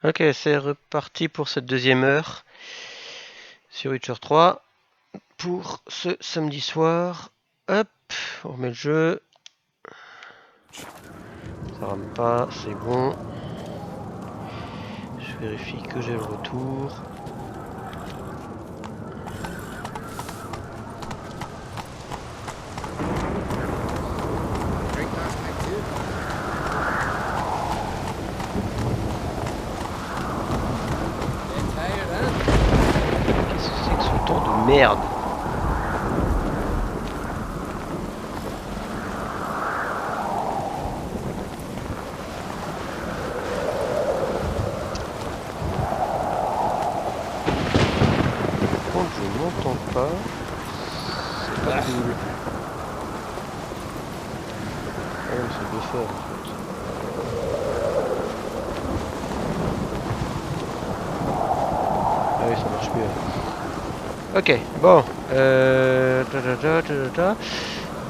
Ok, c'est reparti pour cette deuxième heure sur Witcher 3 pour ce samedi soir. Hop, on remet le jeu. Ça rame pas, c'est bon. Je vérifie que j'ai le retour. Qu'est-ce que c'est que ce temps de merde? Par contre, je m'entends pas. C'est pas cool. Ah oui, c'est buffer en fait. Ah oui, ça marche mieux. Ok, bon.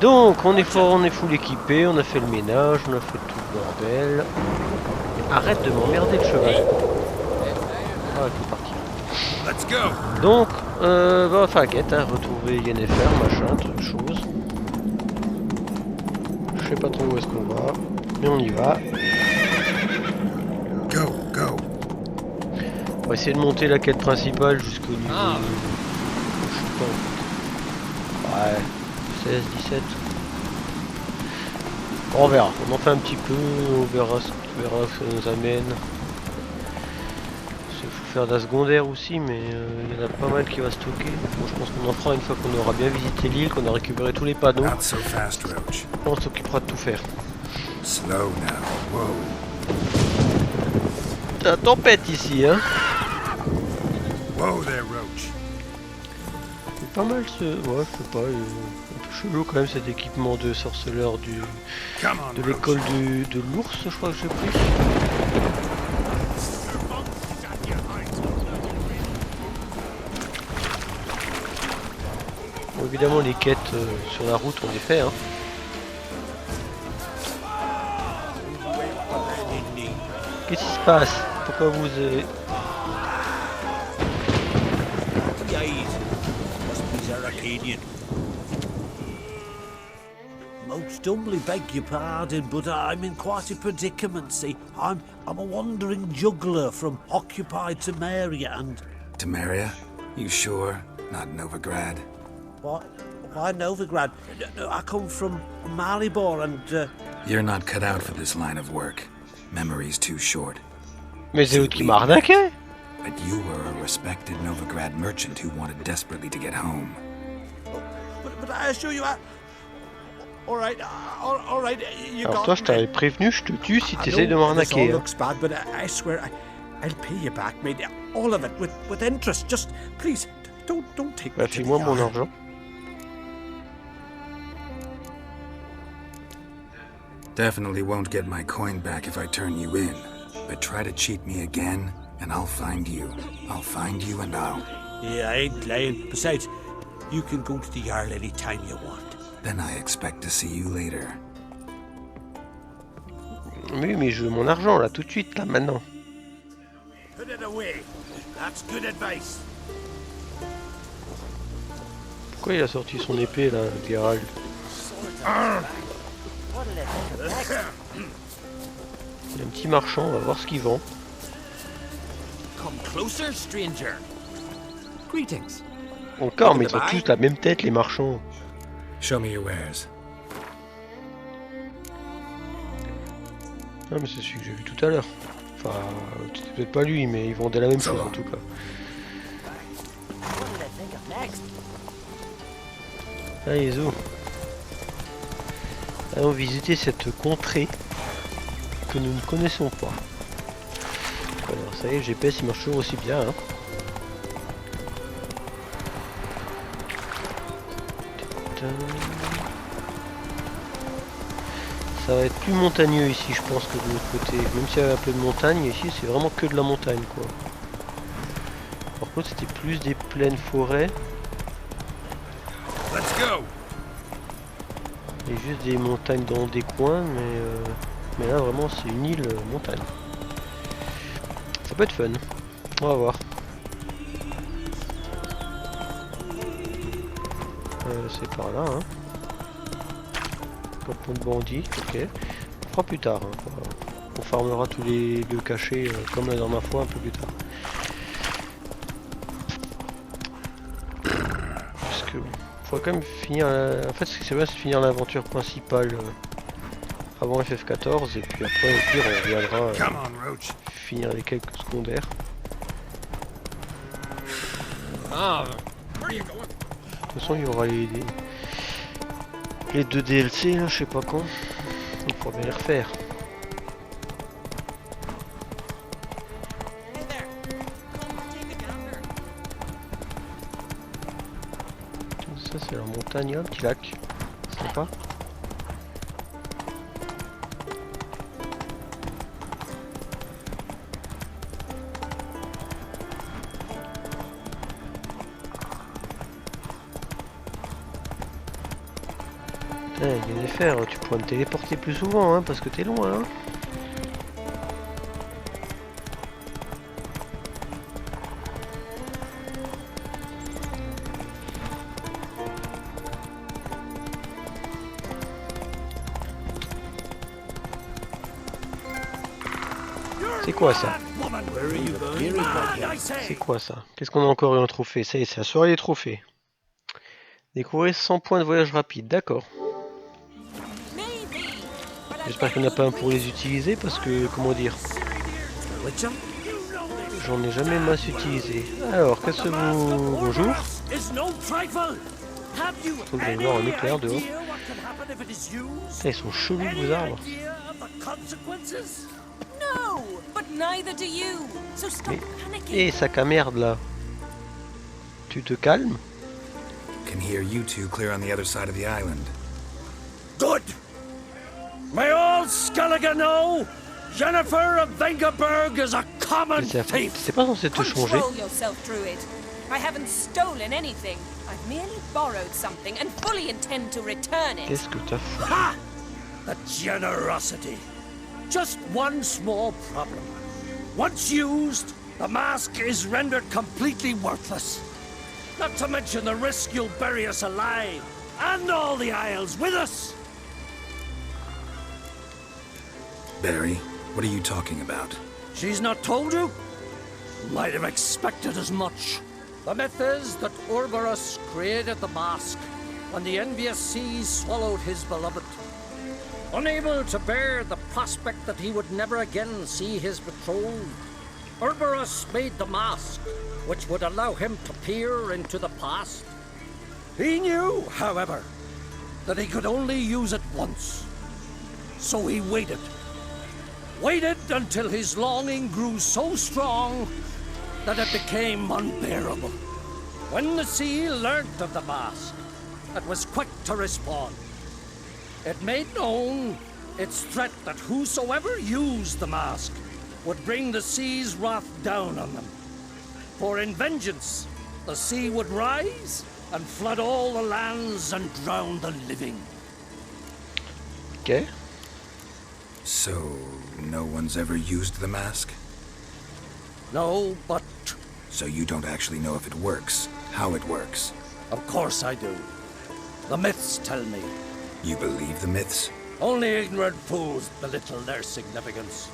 Donc, on est fort, on est full équipé, on a fait le ménage, on a fait tout le bordel. Arrête de m'emmerder le cheval. Ah, il est parti. Let's go. Donc, enfin, quête, hein, retrouver Yennefer, machin, truc, chose. Je sais pas trop où est-ce qu'on va, mais on y va. Go, go. On va essayer de monter la quête principale jusqu'au niveau... Je sais pas en fait. Ouais, 16, 17. On verra, on en fait un petit peu, on verra ce que ça nous amène. Il faut faire de la secondaire aussi, mais il y en a pas mal qui va stocker. Bon, je pense qu'on en fera une fois qu'on aura bien visité l'île, qu'on a récupéré tous les panneaux. Not so fast, Roach. On s'occupera de tout faire. Slow now. Whoa. C'est la tempête ici, hein. Whoa there, Roach. C'est pas mal ce... Ouais, je sais pas, un peu chelou quand même cet équipement de sorceleur Come on, de Roach. l'école de l'ours, je crois que j'ai pris. Bon, évidemment les quêtes sur la route on les fait, hein. Qu'est-ce qui se passe? Pourquoi vous... Most humbly beg your pardon, but I'm in quite a predicament. See, I'm a wandering juggler from occupied Temeria, and Temeria? You sure? Not Novigrad? what? Why Novigrad? No, I come from Maribor, and You're not cut out for this line of work. Memory's too short. Mais c'est l'autre qui m'a arnaqué! But you were a respected Novigrad merchant who wanted desperately to get home. but I assure you, all right, all right. You Alors got toi je me. t'avais prévenu, je te tue si I t'essayes de know this m'arnaquer. all Hein. looks bad, but I swear I'll pay you back, mate. All of it with interest. Just please, don't take Bah me to the file-moi mon yard. argent. Definitely won't get my coin back if I turn you in. But try to cheat me again, and I'll find you. I'll find you and I'll... Yeah, I ain't lying. Besides, you can go to the yard any time you want. Then I expect to see you later. Oui mais je veux mon argent là tout de suite là maintenant. Put it away. That's good advice. Pourquoi il a sorti son épée là, Geralt? Il y a un petit marchand, on va voir ce qu'il vend. Come closer, stranger. Greetings. Encore, mais ils ont tous la même tête les marchands. Show me your wares. Ah mais c'est celui que j'ai vu tout à l'heure. Enfin, c'était peut-être pas lui, mais ils vendaient la même chose en tout cas. What did I think of next? Allez Zo. Allons visiter cette contrée que nous ne connaissons pas. Alors ça y est, le GPS il marche toujours aussi bien. Hein. Ça va être plus montagneux ici je pense que de l'autre côté. Même s'il y avait un peu de montagne, ici c'est vraiment que de la montagne quoi. Par contre c'était plus des plaines forêts. Let's go. Et juste des montagnes dans des coins, mais là vraiment c'est une île montagne. Ça peut être fun. On va voir. C'est par là, hein. Pont de bandit, ok. On fera plus tard. Hein. On farmera tous les lieux cachés comme la dernière fois un peu plus tard. Parce que faut quand même finir. En fait, ce qui c'est bien, c'est finir l'aventure principale avant FF14 et puis après au pire on reviendra finir les quelques secondaires. De toute façon, il y aura les 2 DLC, là, je sais pas quand. Il faudra bien les refaire. Ça, c'est la montagne, un petit lac. C'est pas. Il y a des fers, tu pourrais me téléporter plus souvent, hein, parce que t'es loin. Hein. C'est quoi ça? C'est quoi ça? Qu'est-ce qu'on a encore eu en trophée? Ça y est, c'est la soirée des trophées. Découvrir 100 points de voyage rapide, d'accord. J'espère qu'il n'y en a pas un pour les utiliser parce que, comment dire, j'en ai jamais masse utilisé. Alors, cassez-vous, bonjour. Faut que j'aille voir un éclair dehors. Ils sont chelous vos arbres. Mais, sac à merde là. Tu te calmes? Can hear you two clear on the other side of the island. Good! May all Skellige know Jennifer of Vengerberg is a common thief! C'est pas censé te changer. Control yourself, Druid. I haven't stolen anything. I've merely borrowed something and fully intend to return it. Qu'est-ce que t'as fait? Ha! The generosity. Just one small problem. Once used, the mask is rendered completely worthless. Not to mention the risk you'll bury us alive, and all the Isles with us! Barry, what are you talking about? She's not told you? Might have expected as much. The myth is that Ouroboros created the mask when the envious seas swallowed his beloved. Unable to bear the prospect that he would never again see his betrothed, Ouroboros made the mask, which would allow him to peer into the past. He knew, however, that he could only use it once. So he waited. Waited until his longing grew so strong that it became unbearable. When the sea learnt of the mask, it was quick to respond. It made known its threat that whosoever used the mask would bring the sea's wrath down on them. For in vengeance, the sea would rise and flood all the lands and drown the living. Okay. So, no one's ever used the mask? No, but... So you don't actually know if it works, how it works? Of course I do. The myths tell me. You believe the myths? Only ignorant fools belittle their significance.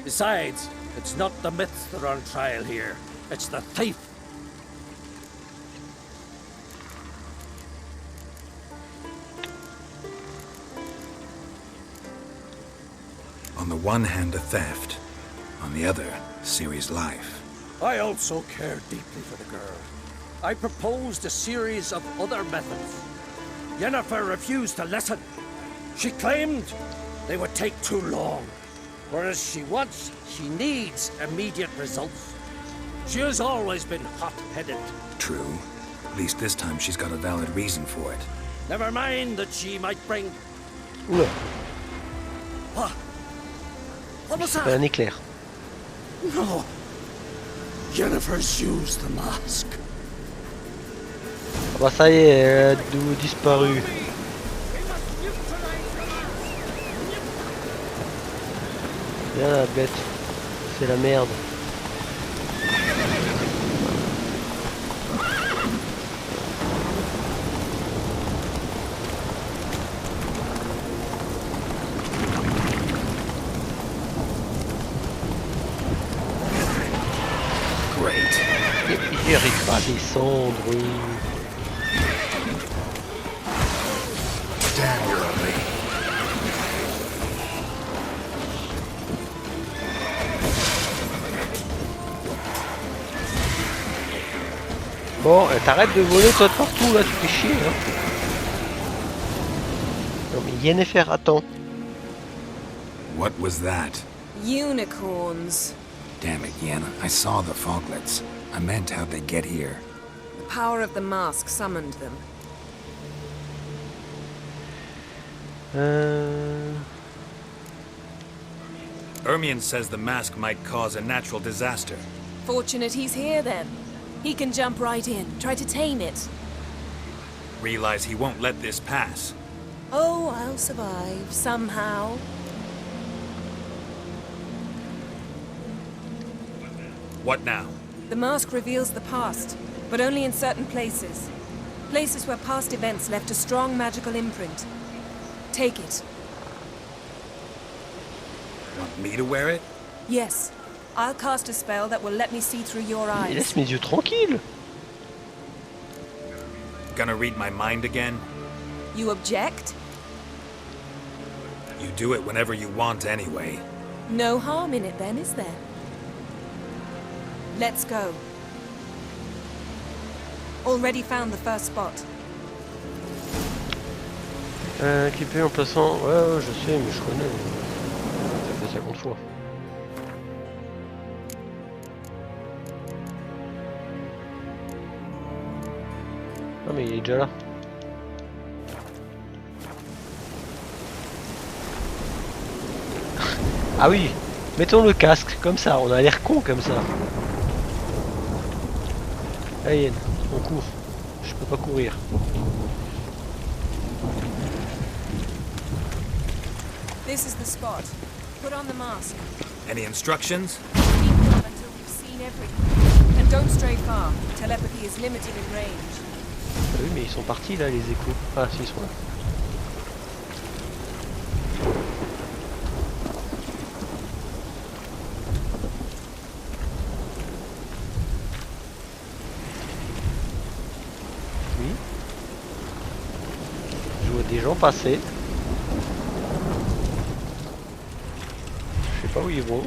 Besides, it's not the myths that are on trial here. It's the thief. On the one hand, a theft. On the other, Ciri's life. I also care deeply for the girl. I proposed a series of other methods. Yennefer refused to listen. She claimed they would take too long. Whereas she needs immediate results. She has always been hot-headed. True. At least this time she's got a valid reason for it. Never mind that she might bring... Oula, What was c'est that? un éclair. No. Yennefer's used the mask. Ah bah ça y est, elle a disparu. Viens la bête. C'est la merde. J'y arrive pas à descendre. Damn, you're ugly. Bon, t'arrêtes de voler toi de partout là, tu fais chier hein. Non mais Yennefer, attends. What was that? Unicorns. Damn it, Yenna. I saw the foglets. I meant how'd they get here. The power of the mask summoned them. Ermion says the mask might cause a natural disaster. Fortunate he's here then. He can jump right in, try to tame it. Realize he won't let this pass. Oh, I'll survive, somehow. What now? The mask reveals the past, but only in certain places. Places where past events left a strong magical imprint. Take it. Want me to wear it? Yes. I'll cast a spell that will let me see through your eyes. Laisse mes yeux tranquilles. Gonna read my mind again? You object? You do it whenever you want anyway. No harm in it then, is there? Let's go. Already found the first spot. Équipé en plaçant... Ouais, je sais, mais je connais. Ça fait 50 fois. Ah mais il est déjà là. Ah oui, mettons le casque, comme ça, on a l'air con comme ça. Allez Yen, on court. Je peux pas courir. This is the spot. Put on the mask. Any instructions? Keep it up until we've seen everything. And don't stray far. Telepathy is limited in range. Ah oui mais ils sont partis là les échos. Ah si ils sont là. Oui. Je vois des gens passer. Je sais pas où ils vont.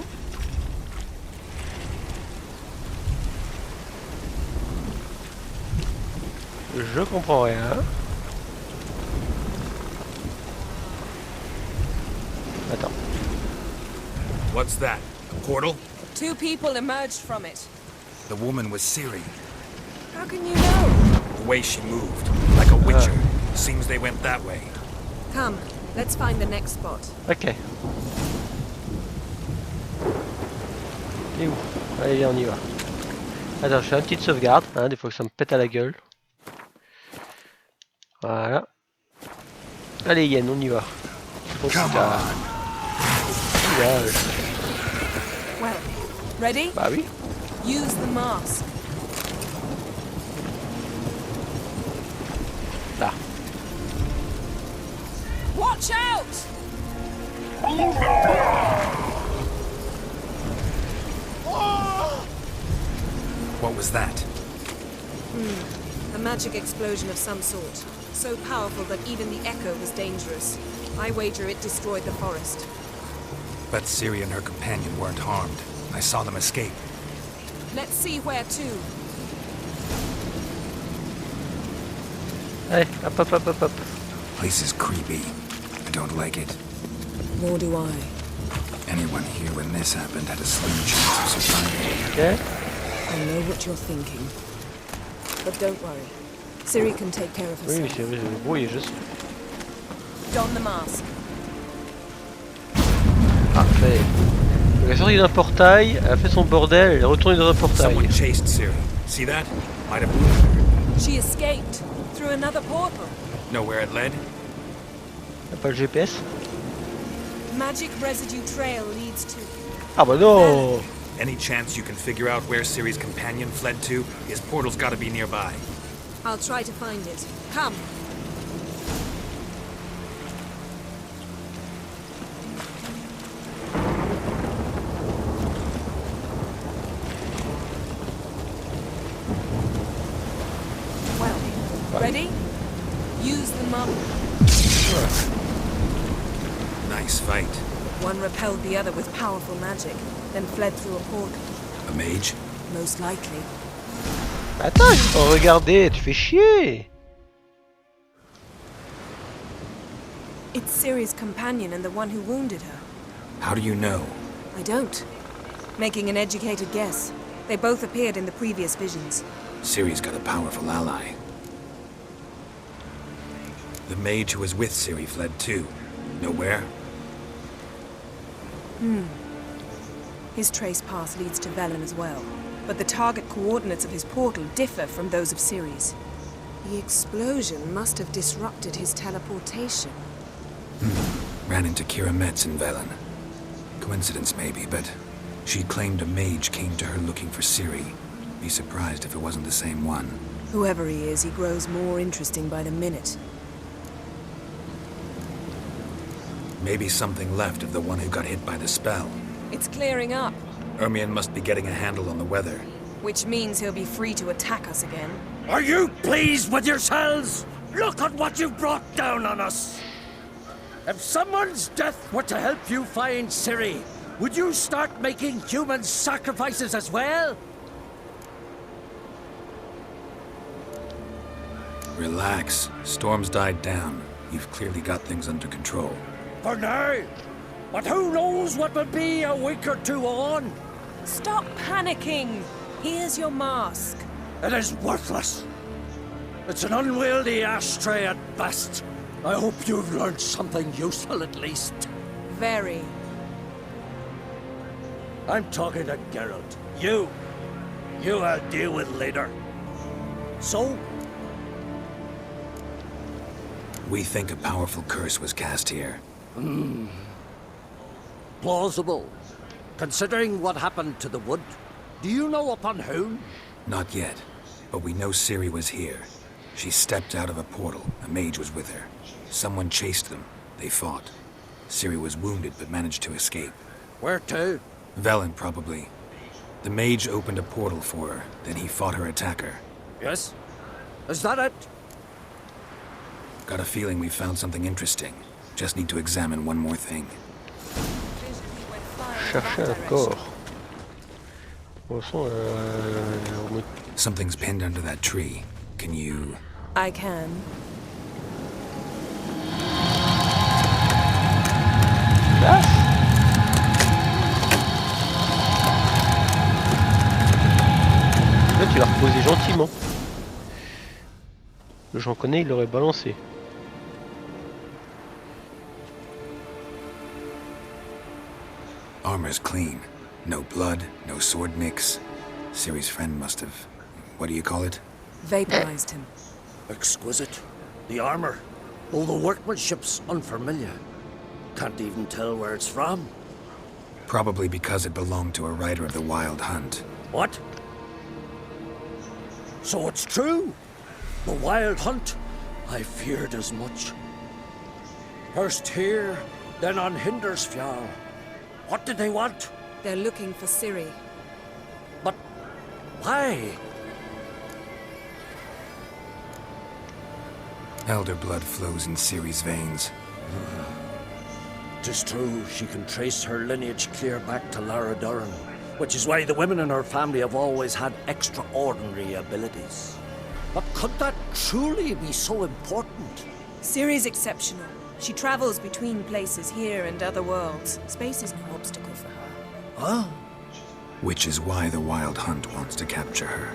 Je comprends rien. Attends. What's that? A portal? 2 people emerged from it. The woman was Ciri. How can you know? The way she moved. Like a witcher. Seems they went that way. Come, let's find the next spot. Ok. Et où? Allez, on y va. Attends, je fais une petite sauvegarde, hein, des fois que ça me pète à la gueule. Voilà. Allez Yen, on y va. Oh, putain. Courage. Well, ready? Bah oui. Use the mask. Là. Watch out! What was that? A magic explosion of some sort. So powerful that even the echo was dangerous. I wager it destroyed the forest. But Ciri and her companion weren't harmed. I saw them escape. Let's see where to. Allez, hop hop hop hop hop. Place is creepy. I don't like it. Nor do I. Anyone here when this happened had a slim chance of surviving. Ok. I know what you're thinking. But don't worry. Ciri can take care of Oui, mais herself. c'est le bruit est juste. Don the mask. Parfait. Elle est sortie d'un portail, elle a fait son bordel, elle est retournée dans un portail. Someone chased Ciri. See that? Might have wounded her. She escaped through another portal. Know where it led? Y'a pas le GPS? Magic residue trail leads to. Ah bah non! Any chance you can figure out where Ciri's companion fled to? His portal's gotta be nearby. I'll try to find it. Come. Well, ready? Use the mark. Nice fight. One repelled the other with powerful magic, then fled through a portal. A mage? Most likely. Attends, j'ai pas regardé, tu fais chier. It's Ciri's companion and the one who wounded her. How do you know? I don't. Making an educated guess. They both appeared in the previous visions. Ciri's got a powerful ally. The mage who was with Ciri fled too. Know where? His trace path leads to Velen as well. But the target coordinates of his portal differ from those of Ciri's. The explosion must have disrupted his teleportation. Ran into Kira Metz in Velen. Coincidence maybe, but she claimed a mage came to her looking for Ciri. Be surprised if it wasn't the same one. Whoever he is, he grows more interesting by the minute. Maybe something left of the one who got hit by the spell. It's clearing up, Ermion must be getting a handle on the weather. which means he'll be free to attack us again. Are you pleased with yourselves? Look at what you've brought down on us! If someone's death were to help you find Ciri, would you start making human sacrifices as well? Relax. Storm's died down. You've clearly got things under control. For now. But who knows what will be a week or two on? Stop panicking! Here's your mask. It is worthless. It's an unwieldy ashtray at best. I hope you've learned something useful at least. Very. I'm talking to Geralt. You I'll deal with later. So, We think a powerful curse was cast here. plausible. Considering what happened to the wood, do you know upon whom? Not yet, but we know Ciri was here. She stepped out of a portal. A mage was with her. Someone chased them. They fought. Ciri was wounded but managed to escape. Where to? Velen, probably. The mage opened a portal for her, then he fought her attacker. Yes? Is that it? Got a feeling we found something interesting. Just need to examine one more thing. Chercher un corps. Bon sang, on me- Something's pinned under that tree. Can you... I can. Là Là, tu l'as reposé gentiment. J'en connais, il l'aurait balancé. Armor's clean. No blood, no sword nicks. Ciri's friend must have... What do you call it? Vaporized him. Exquisite. The armor. Though the workmanship's unfamiliar. Can't even tell where it's from. Probably because it belonged to a rider of the Wild Hunt. What? So it's true? The Wild Hunt? I feared as much. First here, then on Hindersfjall. What did they want? They're looking for Ciri. But why? Elder blood flows in Ciri's veins. 'Tis true, she can trace her lineage clear back to Lara Duran, which is why the women in her family have always had extraordinary abilities. But could that truly be so important? Ciri's exceptional. She travels between places here and other worlds. Space is no obstacle for her. Huh? Which is why the Wild Hunt wants to capture her.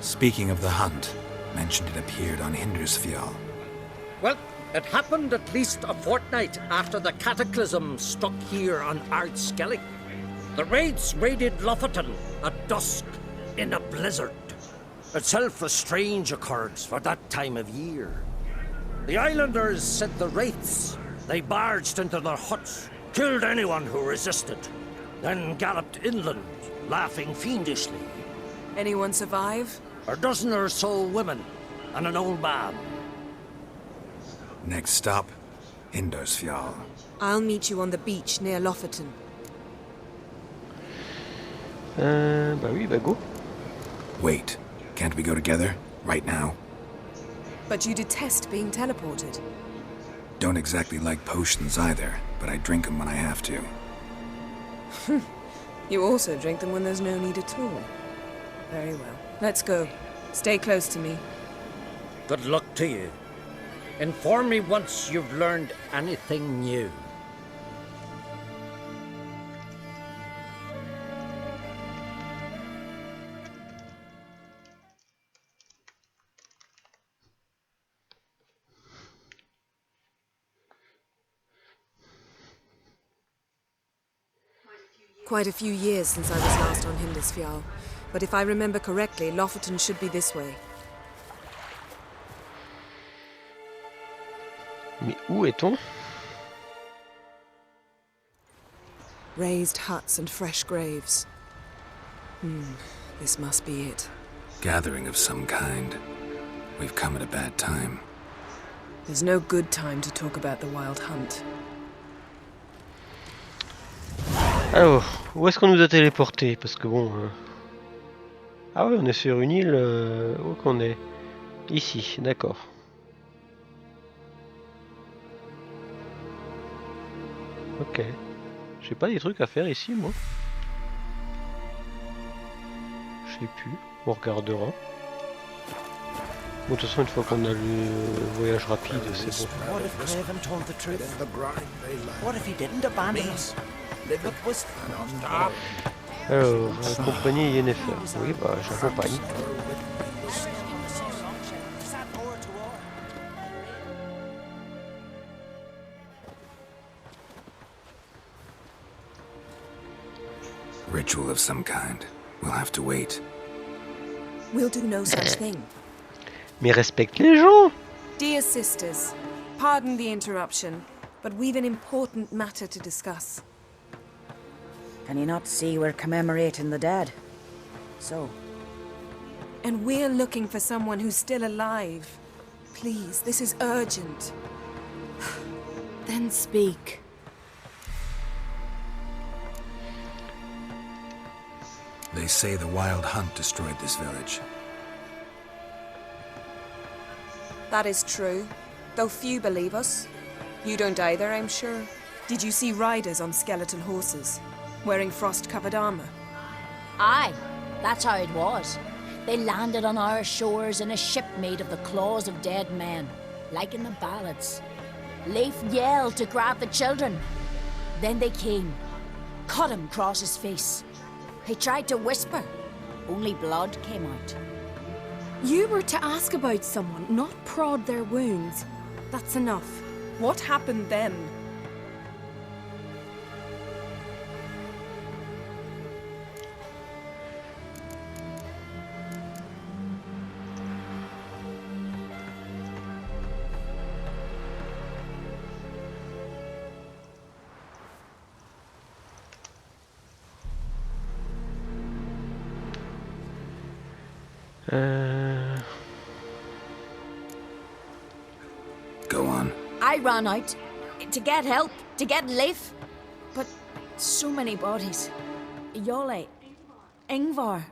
Speaking of the hunt, mentioned it appeared on Hindersfjall. Well, it happened at least a fortnight after the cataclysm struck here on Ardskellig. The raids raided Lofoten at dusk in a blizzard. Itself a strange occurrence for that time of year. The islanders sent the wraiths. They barged into their huts, killed anyone who resisted. then galloped inland, laughing fiendishly. Anyone survive? A dozen or so women, and an old man. Next stop, Hindarsfjall. I'll meet you on the beach near Lofoten. Bah oui, bah go. Wait, can't we go together? Right now? But you detest being teleported. Don't exactly like potions either, but I drink them when I have to. You also drink them when there's no need at all. Very well. Let's go. Stay close to me. Good luck to you. Inform me once you've learned anything new. Quite a few years since I was last on Hindarsfjall, but if I remember correctly, Lofoten should be this way. Mais où est-on? Raised huts and fresh graves. This must be it. Gathering of some kind. We've come at a bad time. There's no good time to talk about the Wild Hunt. Alors, où est-ce qu'on nous a téléporté? Parce que bon... Ah ouais, on est sur une île... Où qu'on est? Ici, d'accord. Ok. J'ai pas des trucs à faire ici, moi. Je sais plus. On regardera. Bon, de toute façon, une fois qu'on a le voyage rapide, c'est bon. What if Craven told the truth? What if he didn't abandon us? It was... Alors, compagnie Yennefer. Oui, bah, j'accompagne. Ritual of some kind. We'll have to wait. We'll do no such thing. Mais respecte les gens! Dear sisters, pardon the interruption, but we've an important matter to discuss. Can you not see we're commemorating the dead? So? And we're looking for someone who's still alive. Please, this is urgent. Then speak. They say the Wild Hunt destroyed this village. That is true, though few believe us. You don't either, I'm sure. Did you see riders on skeletal horses, wearing frost-covered armor? Aye, that's how it was. They landed on our shores in a ship made of the claws of dead men, like in the ballads. Leif yelled to grab the children. Then they came, cut him across his face. He tried to whisper, only blood came out. You were to ask about someone, not prod their wounds. That's enough. What happened then? Go on. I ran out to get help, to get Leif. But so many bodies. Yolle, Ingvar,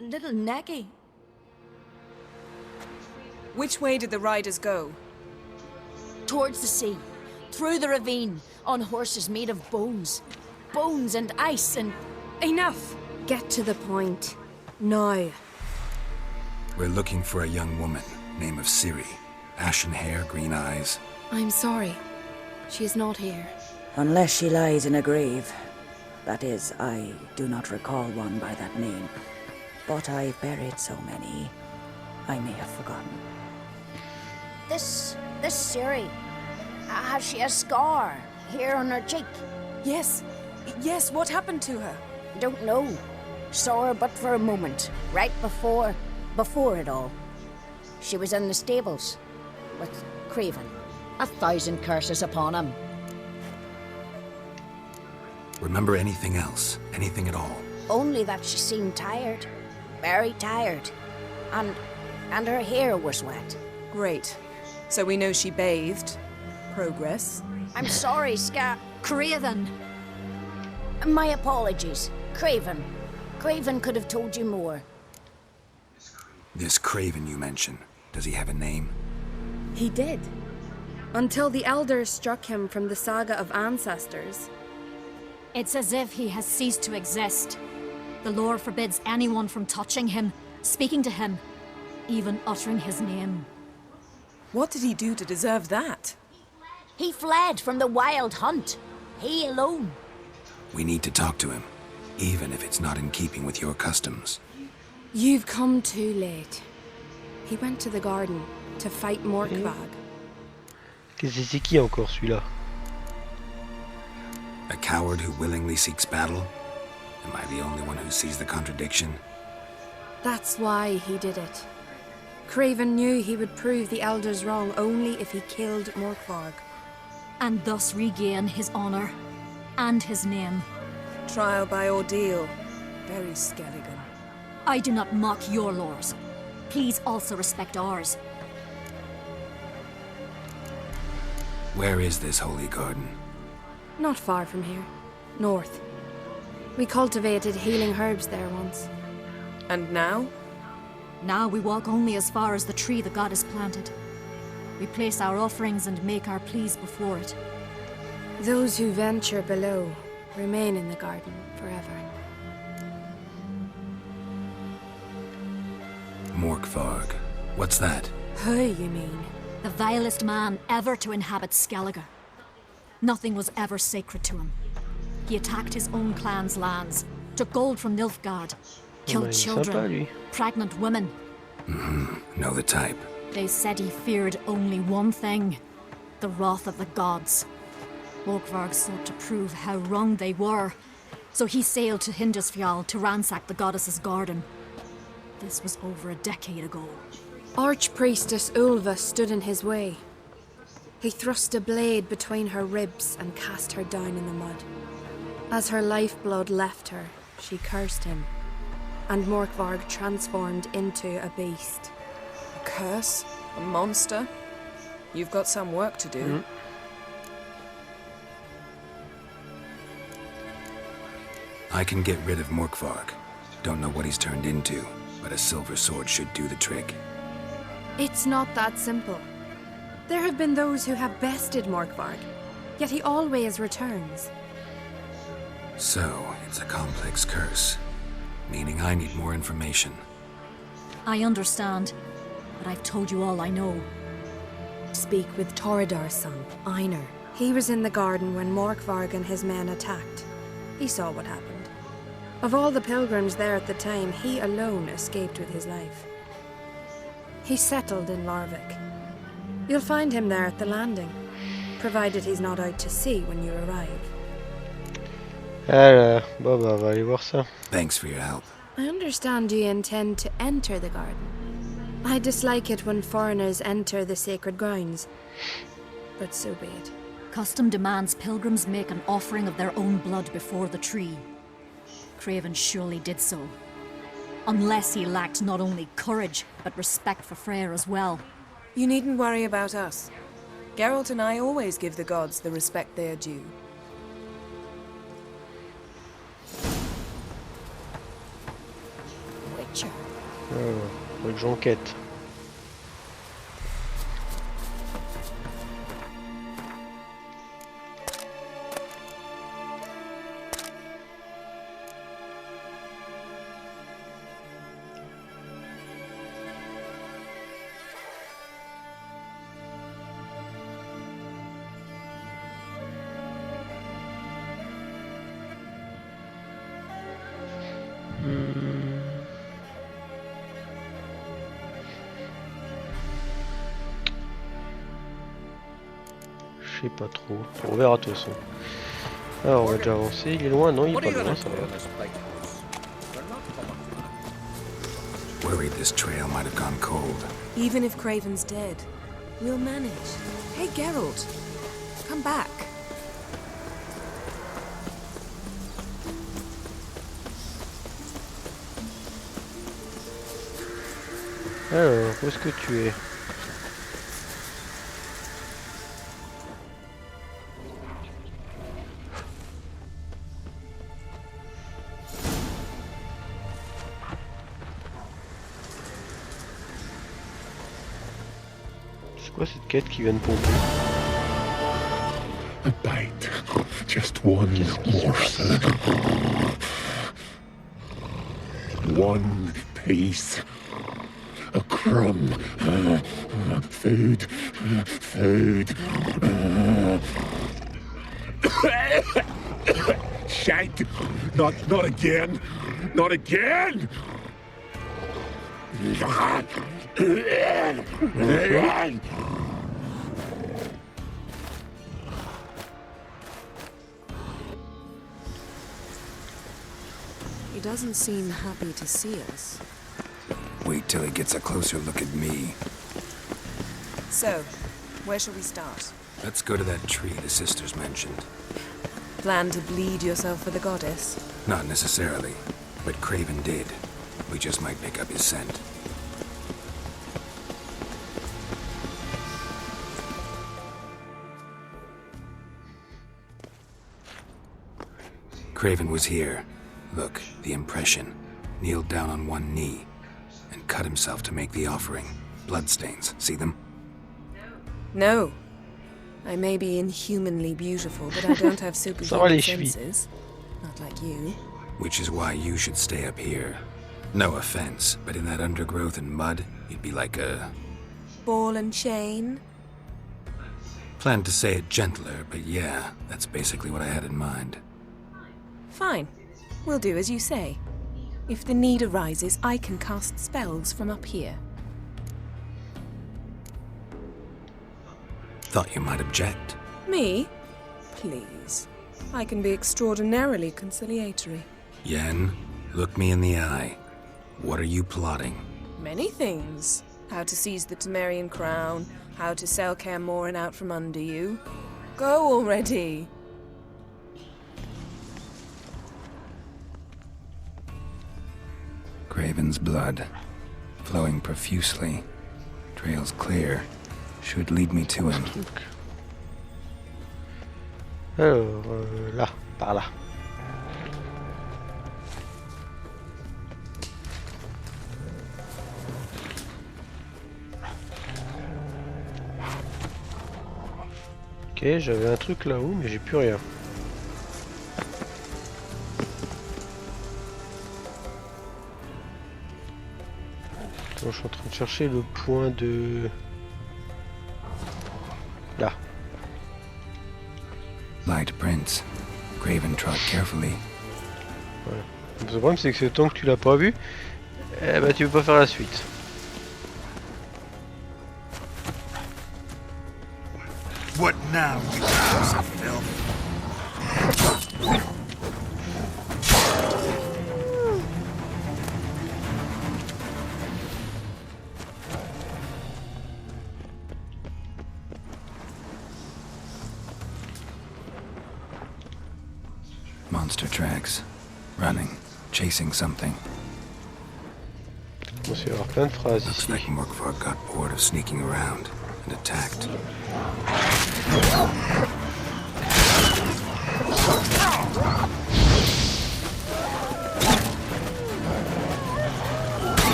little Necky. Which way did the riders go? Towards the sea, through the ravine, on horses made of bones. Bones and ice and... Enough! Get to the point. Now. We're looking for a young woman, name of Ciri. Ashen hair, green eyes. I'm sorry. She is not here. Unless she lies in a grave. That is, I do not recall one by that name. But I've buried so many, I may have forgotten. This Ciri, has she a scar here on her cheek? Yes. Yes, what happened to her? Don't know. Saw her but for a moment, right before it all. She was in the stables with Craven. 1,000 curses upon him. Remember anything else? Anything at all? Only that she seemed tired. Very tired. And her hair was wet. Great. So we know she bathed. Progress. I'm sorry, Craven. My apologies. Craven. Craven could have told you more. This Craven you mentioned, does he have a name? He did. Until the Elders struck him from the Saga of Ancestors. It's as if he has ceased to exist. The lore forbids anyone from touching him, speaking to him, even uttering his name. What did he do to deserve that? He fled from the Wild Hunt. He alone. We need to talk to him, even if it's not in keeping with your customs. You've come too late. He went to the garden to fight Morkvag. Qu'est-ce que c'est qui encore celui-là? A coward who willingly seeks battle? Am I the only one who sees the contradiction? That's why he did it. Craven knew he would prove the Elders wrong only if he killed Morkvarg. And thus regain his honor and his name. Trial by ordeal. Very Skelligan. I do not mock your laws. Please also respect ours. Where is this holy garden? Not far from here. North. We cultivated healing herbs there once. And now? Now we walk only as far as the tree the goddess planted. We place our offerings and make our pleas before it. Those who venture below remain in the garden forever. Morkvarg. What's that? Who, you mean? The vilest man ever to inhabit Skellige. Nothing was ever sacred to him. He attacked his own clan's lands, took gold from Nilfgaard, killed children, pregnant women. Know the type. They said he feared only one thing, the wrath of the gods. Morkvarg sought to prove how wrong they were, so he sailed to Hindisfjall to ransack the goddess's garden. This was over a decade ago. Archpriestess Ulva stood in his way. He thrust a blade between her ribs and cast her down in the mud. As her lifeblood left her, she cursed him, and Morkvarg transformed into a beast. A curse? A monster? You've got some work to do. I can get rid of Morkvarg. Don't know what he's turned into, but a silver sword should do the trick. It's not that simple. There have been those who have bested Morkvarg, yet he always returns. So, it's a complex curse, meaning I need more information. I understand, but I've told you all I know. Speak with Toradar's son, Einar. He was in the garden when Morkvarg and his men attacked. He saw what happened. Of all the pilgrims there at the time, he alone escaped with his life. He settled in Larvik. You'll find him there at the landing, provided he's not out to sea when you arrive. Bon bah on va aller voir ça. Thanks for your help. I understand you intend to enter the garden. I dislike it when foreigners enter the sacred grounds, but so be it. Custom demands pilgrims make an offering of their own blood before the tree. Craven surely did so. Unless he lacked not only courage, but respect for Freyr as well. You needn't worry about us. Geralt and I always give the gods the respect they are due. Witcher. Oh, j'enquête. Je sais pas trop. On verra de toute façon. Alors on va déjà avancer. Il est loin? Non, il est pas loin, ça va. Worried this trail might have gone cold. Even if Craven's dead, we'll manage. Hey Geralt, come back. Alors, où est-ce que tu es? C'est quoi cette quête qui vient de pomper? A bite. Just one morsel. One piece. A crumb. Food. Food. Shank. Not again. Not again. He doesn't seem happy to see us. Wait till he gets a closer look at me. So, where shall we start? Let's go to that tree the sisters mentioned. Plan to bleed yourself for the goddess? Not necessarily, but Craven did. We just might pick up his scent. Craven was here. Look, the impression. Kneeled down on one knee and cut himself to make the offering. Bloodstains, see them? No. I may be inhumanly beautiful, but I don't have superhuman senses. Not like you. Which is why you should stay up here. No offense, but in that undergrowth and mud, you'd be like a... ball and chain? Planned to say it gentler, but yeah, that's basically what I had in mind. Fine. We'll do as you say. If the need arises, I can cast spells from up here. Thought you might object. Me? Please. I can be extraordinarily conciliatory. Yen, look me in the eye. What are you plotting? Many things. How to seize the Temerian crown, how to sell Kaer Morhen out from under you. Go already! Craven's blood, flowing profusely. Trails clear. Should lead me to him. Alors, là, par là. Ok, j'avais un truc là-haut, mais j'ai plus rien. Attends, je suis en train de chercher le point de... Là. Light prints. Craven trod carefully. Voilà. Le problème c'est que tant que tu l'as pas vu, eh ben, tu peux pas faire la suite. What now, you piece of filth? Monster tracks. Running. Chasing something. Bon, c'est y avoir plein de phrases Looks ici. like Morkvar got bored of sneaking around and attacked.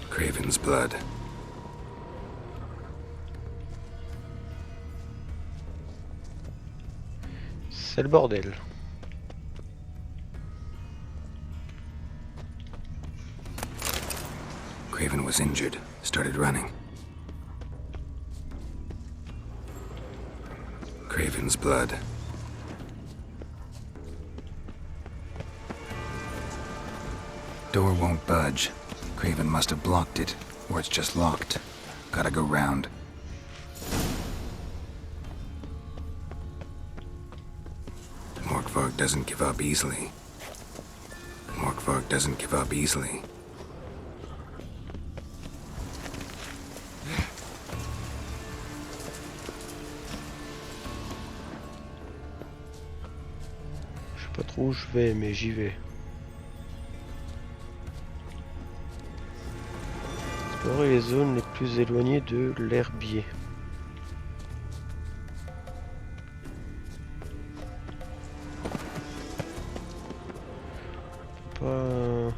Craven's blood. C'est le bordel. Craven was injured, started running. Craven's blood. Door won't budge. Craven must have blocked it, or it's just locked. Gotta go round. Morkvar doesn't give up easily. Morkvar doesn't give up easily. Je Pas trop où je vais, mais j'y vais. Explorer les zones les plus éloignées de l'herbier. Pas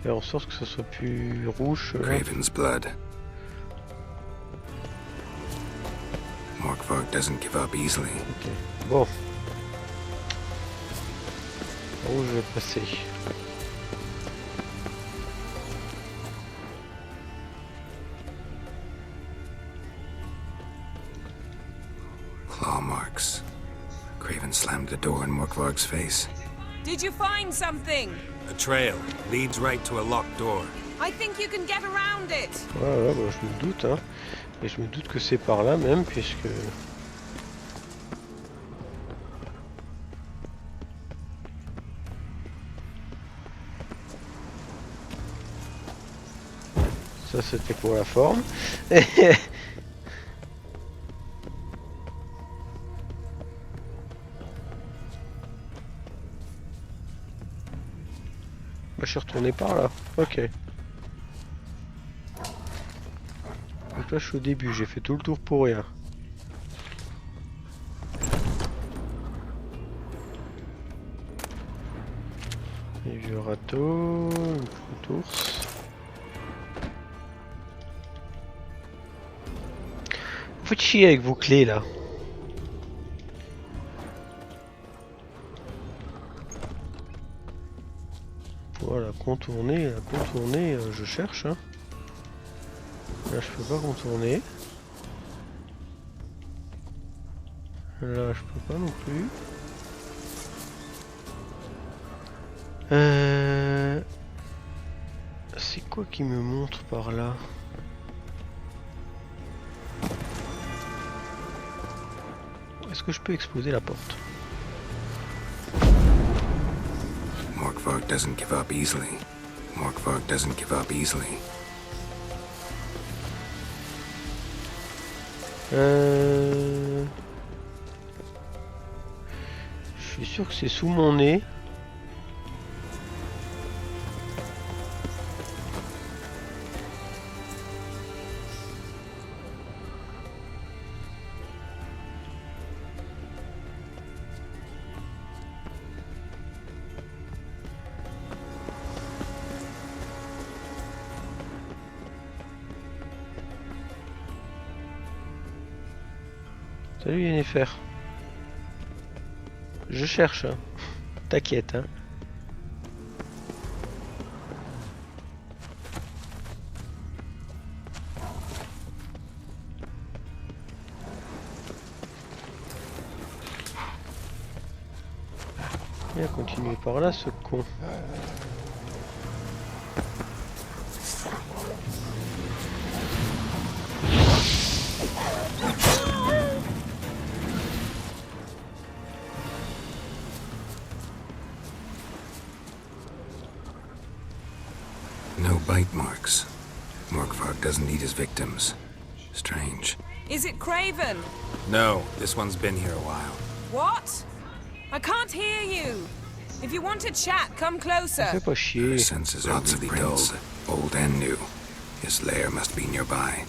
faire en sorte que ce soit plus rouge. Craven's blood. Morkvarg doesn't give up easily. Ok. Bon. Par où je vais passer? Claw marks. Craven slammed the door in Morkvarg's face. Did you find something? A trail leads right to a locked door. I think you can get around it. Ouais, bah, je me doute, hein. Et je me doute que c'est par là même, puisque... Ça, c'était pour la forme. Bah, je suis retourné par là. Ok. Donc là, je suis au début. J'ai fait tout le tour pour rien. Les vieux râteaux, une petite ours. Vous faites chier avec vos clés là. Voilà, contourner, je cherche. Hein. Là, je peux pas contourner. Là, je peux pas non plus. C'est quoi qui me montre par là? Est-ce que je peux exploser la porte? Morkvarg doesn't give up easily. Morkvarg doesn't give up easily. Je suis sûr que c'est sous mon nez. Salut Yennefer. Je cherche. Hein. T'inquiète. Hein. Il a continué par là ce con. No bite marks. Morkvarg doesn't eat his victims. Strange. Is it Craven? No, this one's been here a while. What? I can't hear you. If you want to chat, come closer. Fais pas chier. Her senses are oddly dulled, old and new. His lair must be nearby.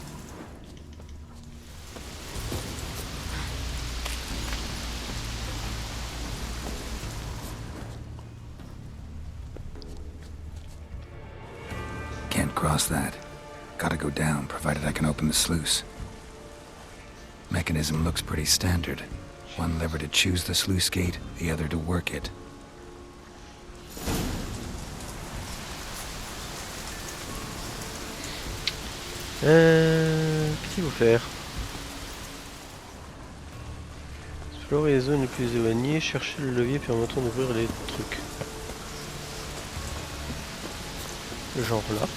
Can't cross that. Gotta go down, provided I can open the sluice. Mechanism looks pretty standard. One lever to choose the sluice gate, the other to work it. Qu'est-ce qu'il faut faire? Explorer les zones les plus éloignées, chercher le levier permettant d'ouvrir les trucs. Genre là.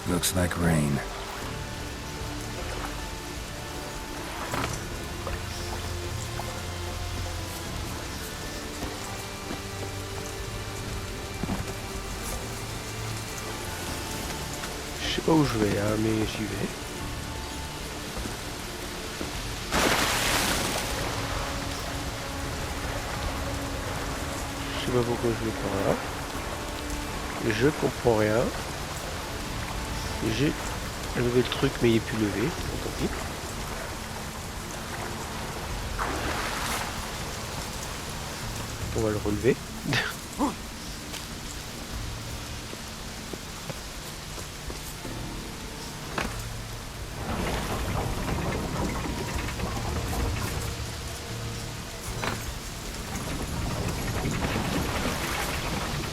Looks like rain. Je sais pas où je vais, hein, mais j'y vais. Je sais pas pourquoi je vais par là. Je comprends rien. J'ai levé le truc mais il est plus levé. Tant pis. On va le relever.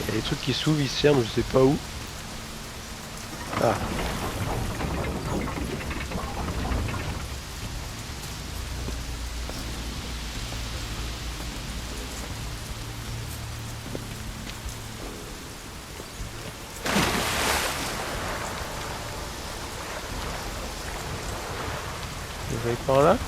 Il y a des trucs qui s'ouvrent, ils se ferment, je sais pas où. Ah. Je vais par là.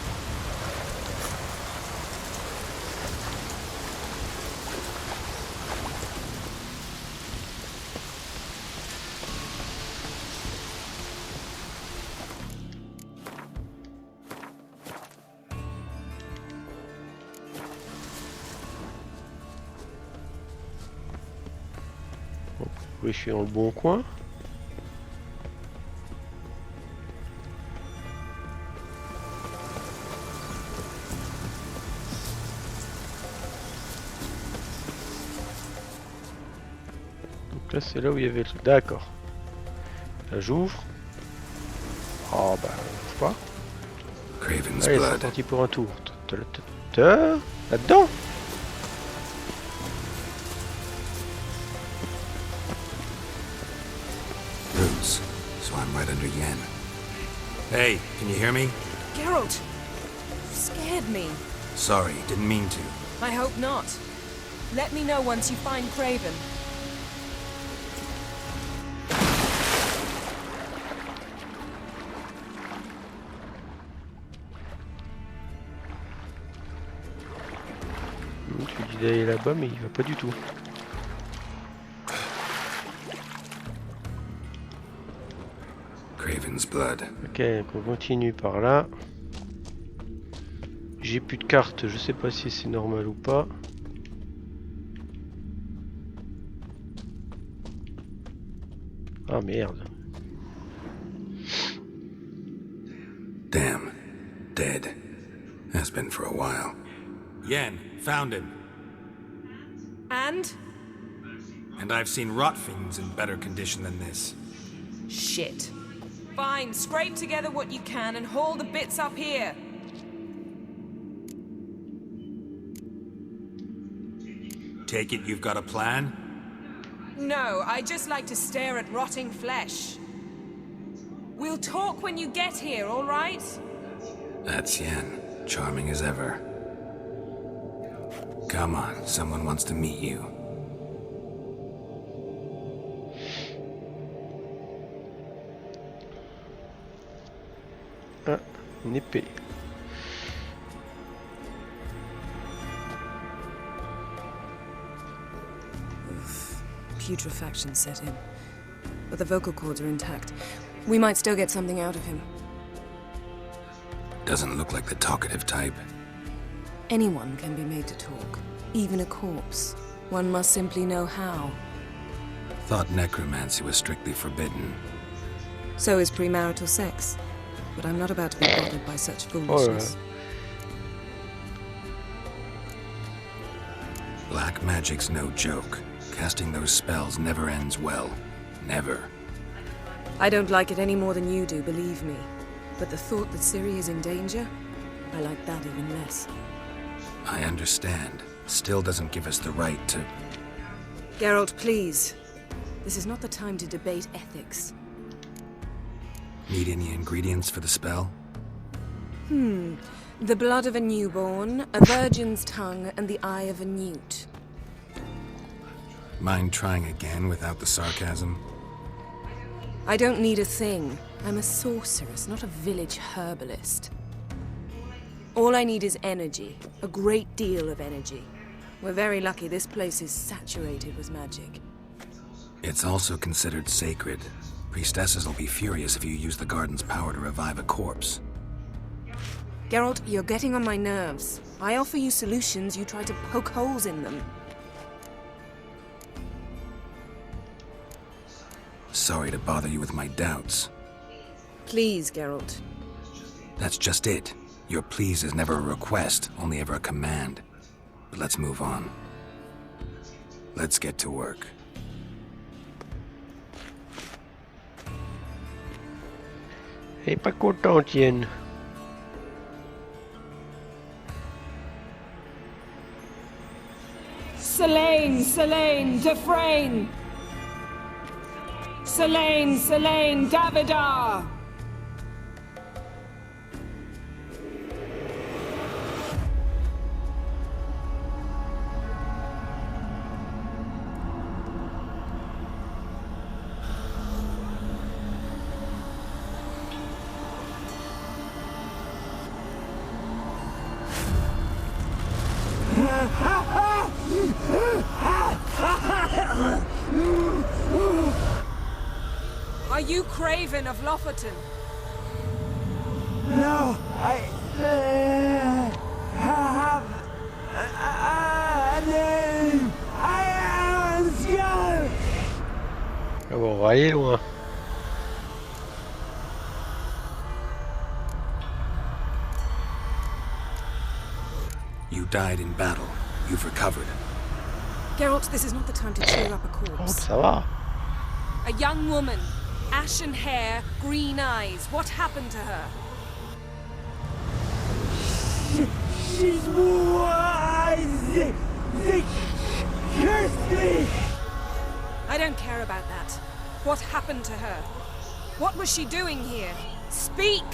Oui, je suis dans le bon coin. Donc là, c'est là où il y avait le truc. D'accord. Là, j'ouvre. Oh, bah, je sais pas. Craven's Allez, blood. c'est parti pour un tour. Là-dedans. Roots. So I'm right under Yen. Hey, can you hear me? Geralt! You scared me. Sorry, didn't mean to. I hope not. Let me know once you find Craven. Tu dis d'aller là-bas, mais il va pas du tout. Craven's blood. Ok, donc on continue par là. J'ai plus de carte, je sais pas si c'est normal ou pas. Ah merde. Damn. Dead. Has been for a while. Yen, found him. And? And I've seen rot fiends in better condition than this. Shit. Fine, scrape together what you can and haul the bits up here. Take it you've got a plan? No, I just like to stare at rotting flesh. We'll talk when you get here, all right? That's Yen. Charming as ever. Come on, someone wants to meet you. Ah, une épée. Putrefaction set in. But the vocal cords are intact. We might still get something out of him. Doesn't look like the talkative type. Anyone can be made to talk. Even a corpse. One must simply know how. Thought necromancy was strictly forbidden. So is premarital sex. But I'm not about to be bothered by such foolishness. Black magic's no joke. Casting those spells never ends well. Never. I don't like it any more than you do, believe me. But the thought that Ciri is in danger, I like that even less. I understand. Still doesn't give us the right to... Geralt, please. This is not the time to debate ethics. Need any ingredients for the spell? The blood of a newborn, a virgin's tongue, and the eye of a newt. Mind trying again without the sarcasm? I don't need a thing. I'm a sorceress, not a village herbalist. All I need is energy. A great deal of energy. We're very lucky this place is saturated with magic. It's also considered sacred. Priestesses will be furious if you use the garden's power to revive a corpse. Geralt, you're getting on my nerves. I offer you solutions, you try to poke holes in them. Sorry to bother you with my doubts. Please, Geralt. That's just it. Your please is never a request, only ever a command. But let's move on. Let's get to work. Et pas content, tienne. Selene, Selene, Dufresne! Selene, Selene, Davidar! Are you Craven of Lofoten? No, I have a name. I am Skjall. Ah bon, on va aller loin. You died in battle. You've recovered. Geralt, this is not the time to cheer up a Oh, corpse. ça va. A young woman, ashen hair, green eyes. What happened to her? She's wise. They cursed me. I don't care about that. What happened to her? What was she doing here? Speak!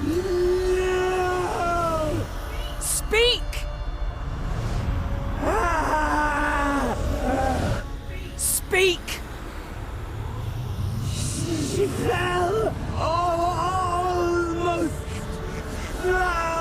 No. Speak! Speak! She fell almost drowned.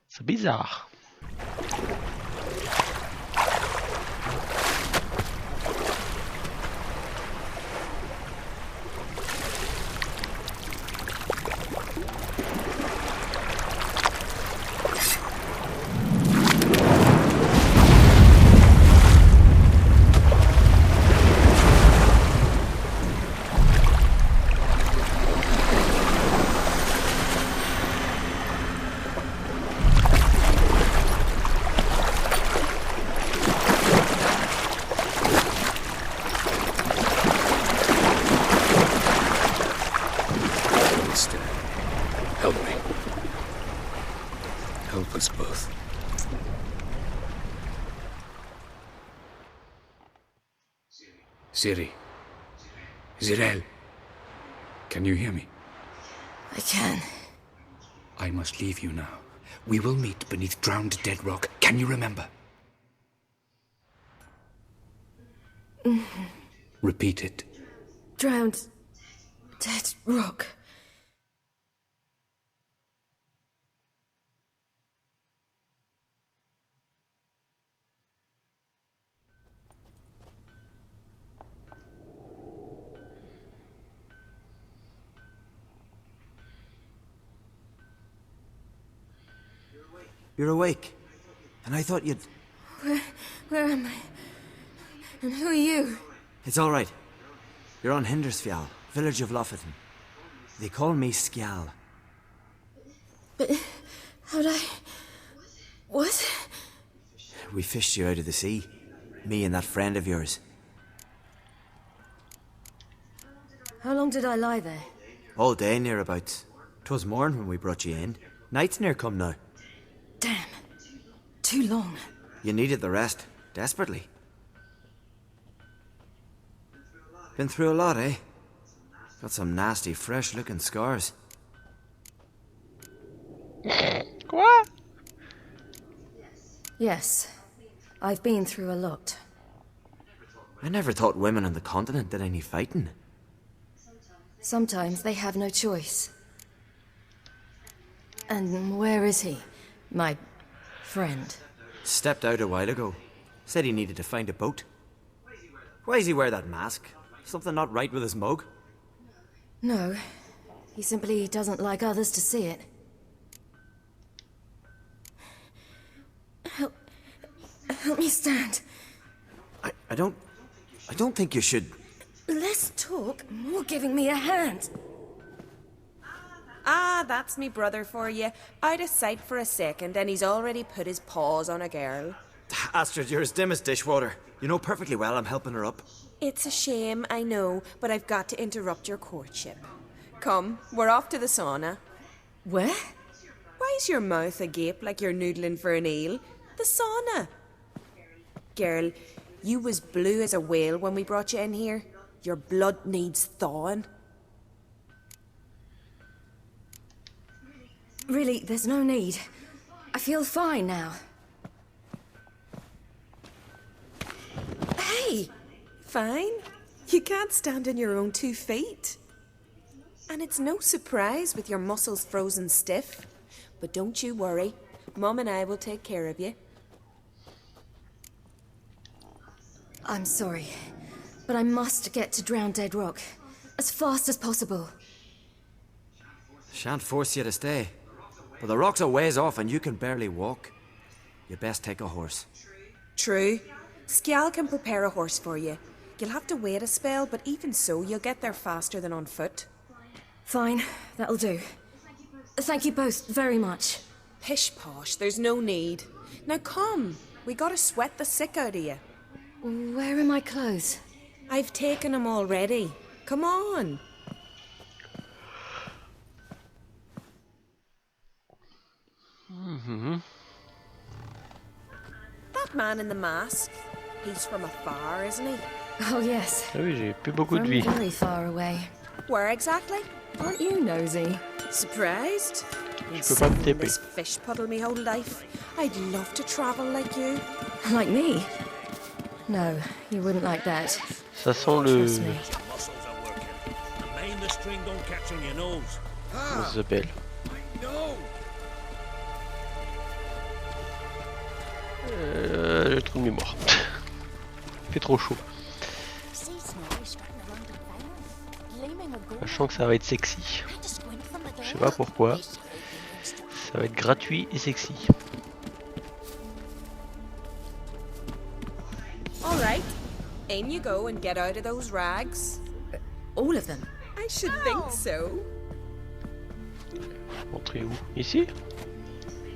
C'est bizarre. Help me. Help us both. Ciri. Zirael. Can you hear me? I can. I must leave you now. We will meet beneath drowned dead rock. Can you remember? Repeat it. Drowned. Dead rock. You're awake. And I thought you'd... Where am I? And who are you? It's all right. You're on Hindersfjall, village of Lofoten. They call me Skjall. But how'd I... What? We fished you out of the sea. Me and that friend of yours. How long did I lie there? All day nearabouts. 'Twas morn when we brought you in. Night's near come now. Damn. Too long. You needed the rest, desperately. Been through a lot, eh? Got some nasty, fresh-looking scars. Quoi? Yes. I've been through a lot. I never thought women on the continent did any fighting. Sometimes they have no choice. And where is he? My friend. Stepped out a while ago. Said he needed to find a boat. Why does he wear that mask? Something not right with his mug? No. He simply doesn't like others to see it. Help me stand. I don't think you should... Less talk, more giving me a hand. Ah, that's me brother for you. Out of sight for a second, and he's already put his paws on a girl. Astrid, you're as dim as dishwater. You know perfectly well I'm helping her up. It's a shame, I know, but I've got to interrupt your courtship. Come, we're off to the sauna. Where? Why's your mouth agape like you're noodling for an eel? The sauna. Girl, you was blue as a whale when we brought you in here. Your blood needs thawing. Really, there's no need. I feel fine now. Hey! Fine? You can't stand on your own 2 feet. And it's no surprise with your muscles frozen stiff. But don't you worry. Mum and I will take care of you. I'm sorry, but I must get to Drowned Dead Rock as fast as possible. Shan't force you to stay. But the rock's a ways off and you can barely walk. You best take a horse. True. Skjal can prepare a horse for you. You'll have to wait a spell, but even so, you'll get there faster than on foot. Fine, that'll do. Thank you both very much. Pish posh, there's no need. Now come, we gotta sweat the sick out of you. Where are my clothes? I've taken them already. Come on. That man in the mask, he's from afar, isn't he? Oh yes. Ah oui, j'ai plus beaucoup de vie. From very far away. Where exactly? Aren't you nosy? Surprised? Je peux pas me taper. This fish puddle me whole life. I'd love to travel like you. Like me? No, you wouldn't like that. Ça sent le... Isabelle. Le trou de mémoire. Il fait trop chaud. Sachant que ça va être sexy. Je sais pas pourquoi. Ça va être gratuit et sexy. All right. In you go and get out of those rags. All of them? I should think so. Entrez où? Ici?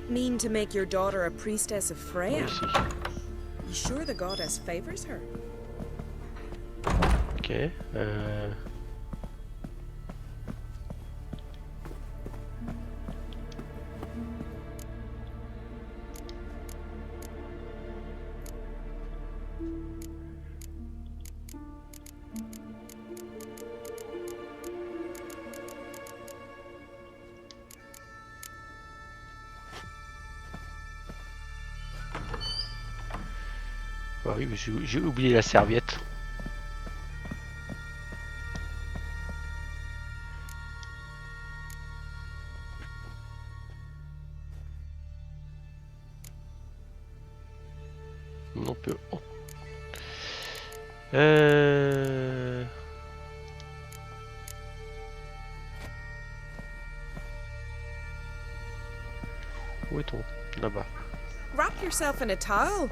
Mean to make your daughter a priestess of Freya? Ici. You sure the goddess favors her? Ok. Ah oui, j'ai oublié la serviette. On peut... Oh. Où est-on? Là-bas. Wrap yourself in a towel.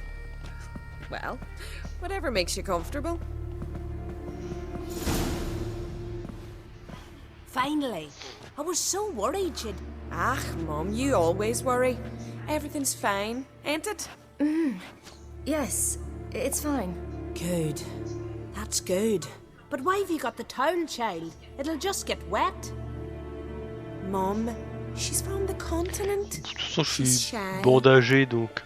Well, whatever makes you comfortable. Finally. I was so worried you'd... Ah, Mum, you always worry. Everything's fine, ain't it? Yes, it's fine. Good. That's good. But why have you got the towel, child? It'll just get wet. Mum, she's from the continent. De toute façon, je suis bandagé, donc...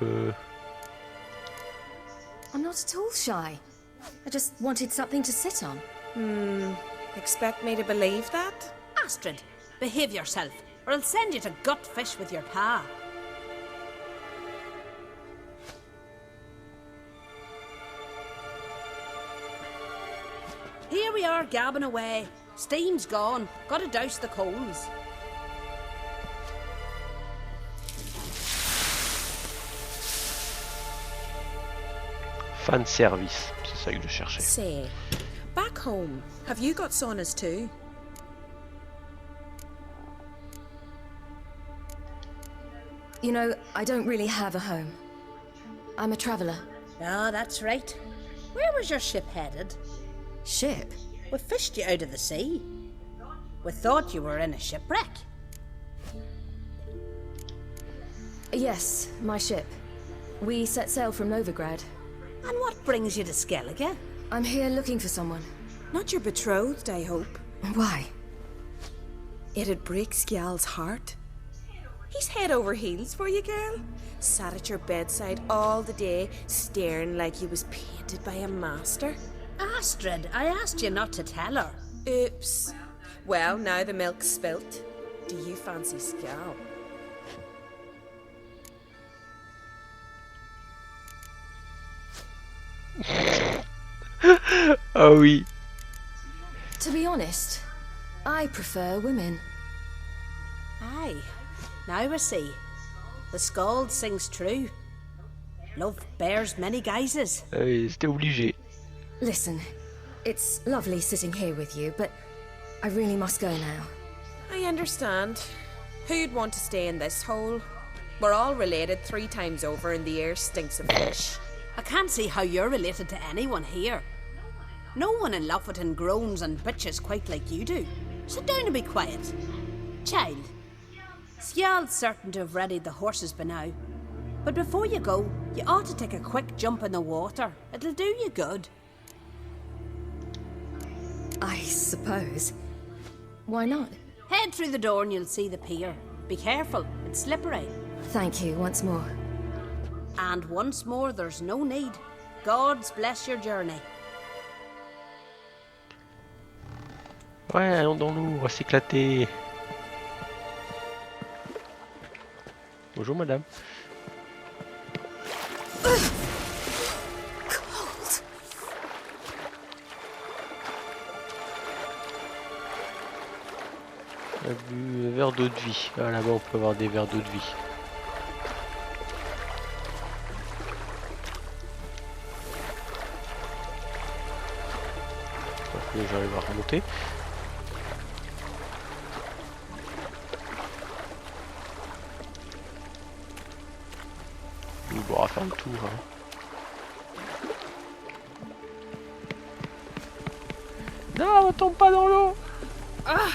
I'm not at all shy. I just wanted something to sit on. Expect me to believe that? Astrid, behave yourself, or I'll send you to gut fish with your pa. Here we are gabbing away. Steam's gone. Gotta douse the coals. Fan service, c'est ça que je cherchais. Say, back home, have you got saunas too? You know, I don't really have a home. I'm a traveller. Ah, that's right. Where was your ship headed? Ship? We fished you out of the sea. We thought you were in a shipwreck. Yes, my ship. We set sail from Novigrad. And what brings you to Skellige? I'm here looking for someone. Not your betrothed, I hope. Why? It'd break Skjal's heart. He's head over heels for you, girl. Sat at your bedside all the day, staring like he was painted by a master. Astrid, I asked you not to tell her. Oops. Well, now the milk's spilt. Do you fancy Skjal? Ah oui. To be honest, I prefer women. Aye. Now I see. The Skald sings true. Love bears many guises. Oui, c'était obligé. Listen, it's lovely sitting here with you, but I really must go now. I understand. Who'd want to stay in this hole? We're all related 3 times over and the air stinks of fish. I can't see how you're related to anyone here. No one in Lofoten groans and bitches quite like you do. Sit down and be quiet. Child, Skjal's certain to have readied the horses by now. But before you go, you ought to take a quick jump in the water. It'll do you good. I suppose. Why not? Head through the door and you'll see the pier. Be careful, it's slippery. Thank you once more. And once more, there's no need. God's bless your journey. Ouais, allons dans l'eau, on va s'éclater. Bonjour madame. Cold. On a bu un verre d'eau de vie. Ah, là-bas on peut avoir des verres d'eau de vie. J'arrive à remonter. Bon, on va faire le tour. Hein. Non, on tombe pas dans l'eau. Ah!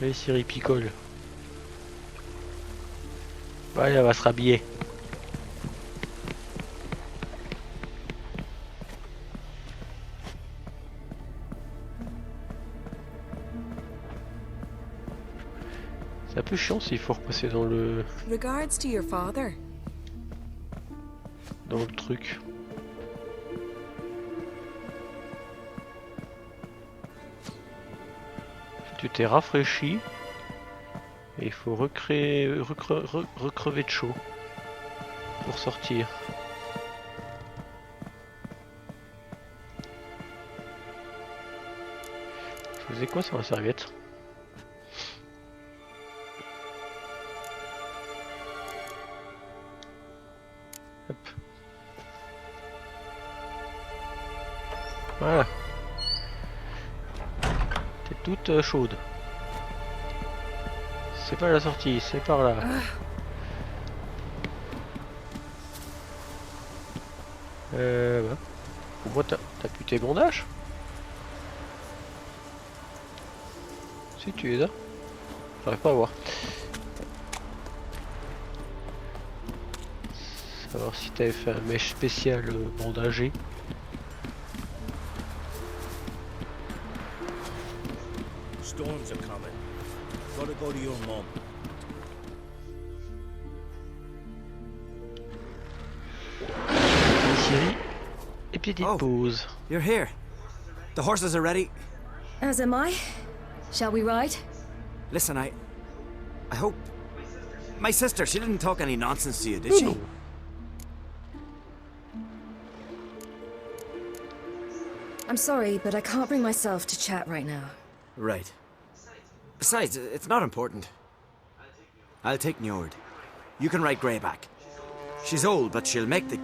Allez, Siri picole. Ouais, elle va se rhabiller. C'est un peu chiant s'il faut repasser dans le... Regards to your father. Dans le truc. Tu t'es rafraîchi. Et il faut recrever de chaud pour sortir. Je faisais quoi sur la serviette? Hop. Voilà. T'es toute chaude. C'est pas la sortie, c'est par là. Bah. Pourquoi t'as plus tes bandages? Si tu les as. J'arrive pas à voir. Savoir si t'avais fait un mèche spécial bandagé. Storms are coming. Gotta go to your mom. Siri. Et puis petite pause. You're here. The horses are ready. As am I. Shall we ride? Listen, I hope... My sister, she didn't talk any nonsense to you, did she? I'm sorry, but I can't bring myself to chat right now. Right. Besides, it's not important. I'll take Njord. You can ride Greyback. She's old, but she'll make the...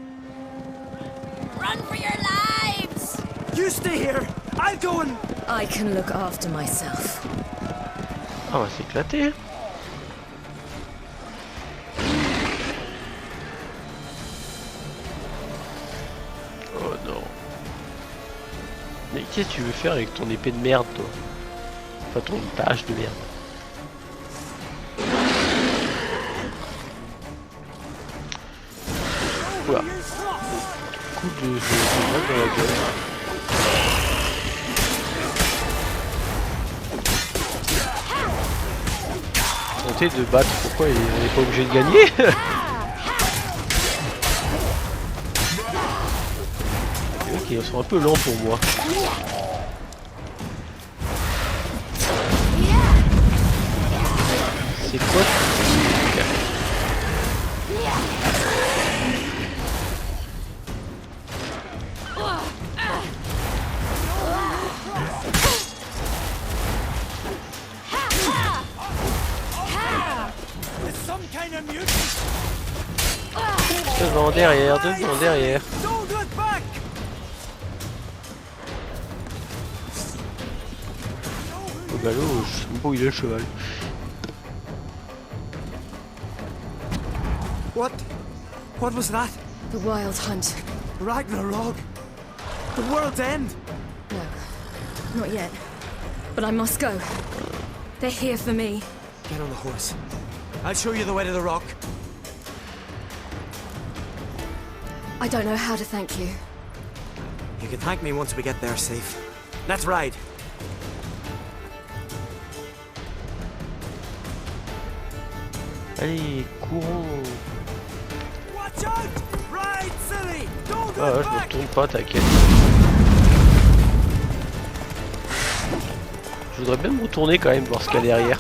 Run for your lives! You stay here! I'll go and... I can look after myself. Ah, on va s'éclater. Oh non. Mais qu'est-ce que tu veux faire avec ton épée de merde, toi? Enfin, ton page de merde. Oula. Coup de balle dans la gueule. Tenter de battre, pourquoi on n'est pas obligé de gagner? Ok, ils sont un peu lents pour moi. C'est quoi? Devant, derrière, devant, derrière. Oh bah l'eau, je sais même pas où il est le cheval. What was that? The Wild Hunt. Ragnarok? The world's end? No, not yet. But I must go. They're here for me. Get on the horse. I'll show you the way to the rock. I don't know how to thank you. You can thank me once we get there safe. Let's ride. Allez, courons. Watch out! Ride, silly! Don't Ah, je me tourne pas, t'inquiète. Je voudrais bien me retourner quand même, voir ce qu'il y a derrière.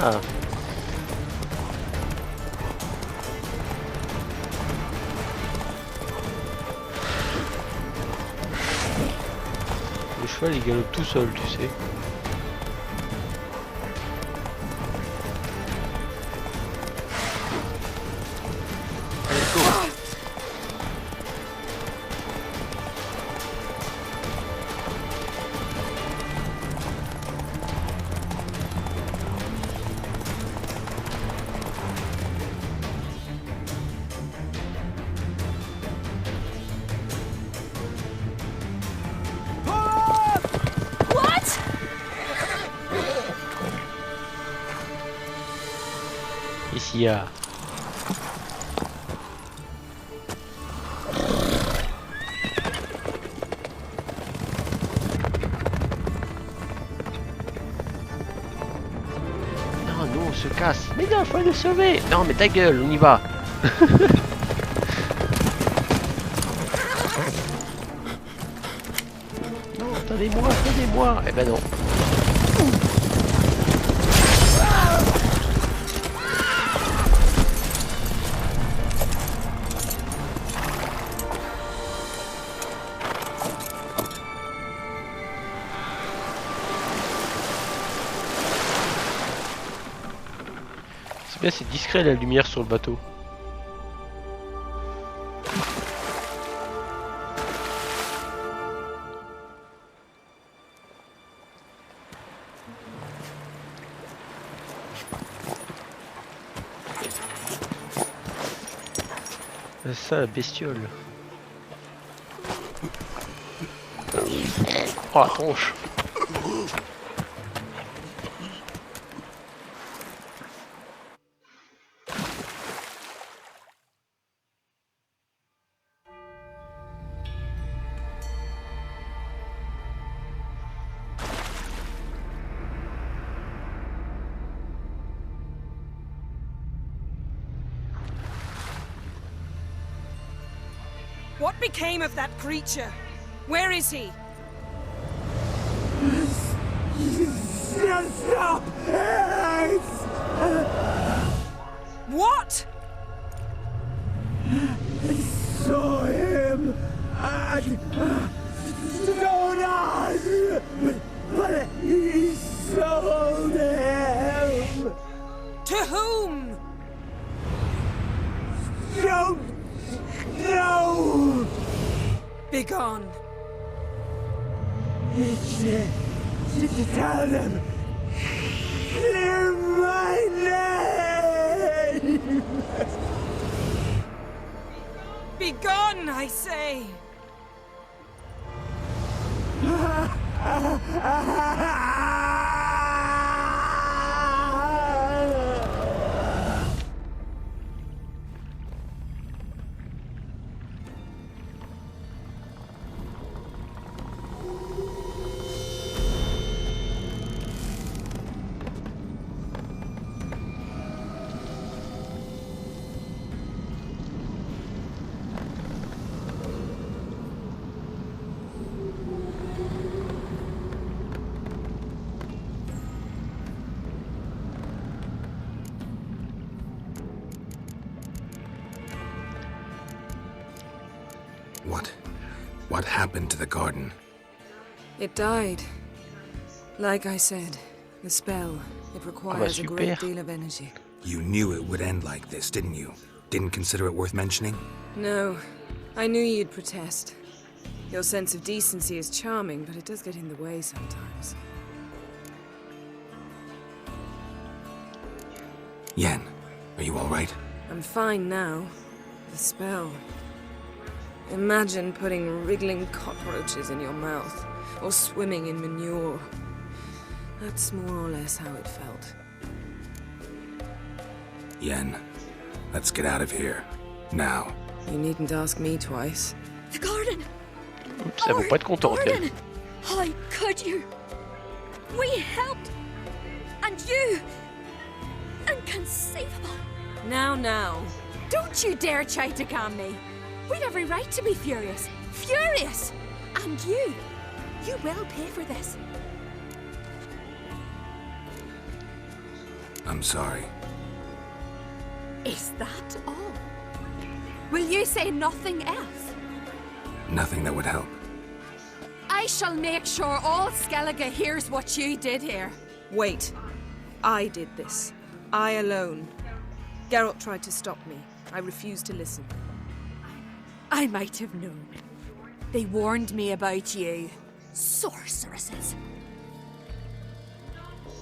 Ah. Le cheval il galope tout seul, tu sais. Allez, go. Ici, il y a... Non, nous on se casse. Mais non, faut le sauver. Non, mais ta gueule, on y va. Non, attendez-moi, attendez-moi. Eh ben non. C'est discret la lumière sur le bateau. C'est ça la bestiole. Oh la tronche. What became of that creature? Where is he? Stop! What? I saw him at Stonehouse, but he sold him. To whom? Don't know. Begone. Tell them. Clear my name. Begone, I say. What happened to the garden? It died. Like I said, the spell, it requires a great deal of energy. You knew it would end like this, didn't you? Didn't consider it worth mentioning? No. I knew you'd protest. Your sense of decency is charming, but it does get in the way sometimes. Yen, are you all right? I'm fine now. The spell. Imagine putting wriggling cockroaches in your mouth, or swimming in manure. That's more or less how it felt. Yen, let's get out of here. Now. You needn't ask me twice. The garden! Ça vaut pas être contente, elle. How could you? We helped! And you! Inconceivable! Now. Don't you dare try to calm me! We'd every right to be furious. Furious! And you will pay for this. I'm sorry. Is that all? Will you say nothing else? Nothing that would help. I shall make sure all Skellige hears what you did here. Wait. I did this. I alone. Geralt tried to stop me. I refused to listen. I might have known. They warned me about you. Sorceresses.